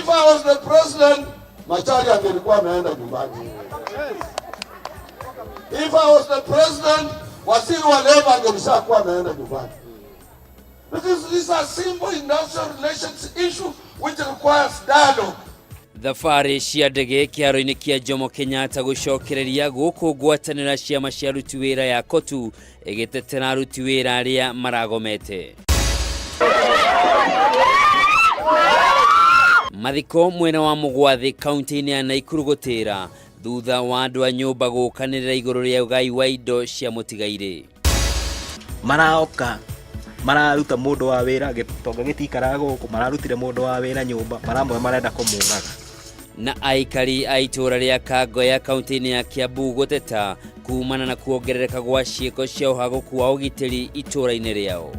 If I was the president, Machari angelikuwa ameenda nyumbani. If I was the president, waziri wa leba angelishakuwa ameenda nyumbani. Because these are simple industrial relations issue which requires dialogue. Thabarĩ cia ndege kĩharo-inĩ kĩa Jomo Kenyatta gũcokereria gũkũngwatanĩra ciama cia aruti wĩra ya KOTU ĩgĩtetera aruti wĩra arĩa maragomete. Mathiko mwena wa Mũgwathi kaunti-inĩ ya Naikuru gũtĩra thutha wa andũ a nyũmba gũkanĩrĩra igũrũ rĩa ũgai wa indo cia mũtigairĩ. Maraoka mararuta mũndũ wa wĩra gĩtonga gĩtikaraga gũkũ, mararutire mũndũ wa wĩra nyũmba, maramwe marenda kũmũraga. Na aikari a itũra rĩa Kangoya kaunti-inĩ ya Kiambu gũteta kumana na kuongerereka gwa ciĩko cia ũhagũku wa ũgitĩri itũra-inĩ rĩao.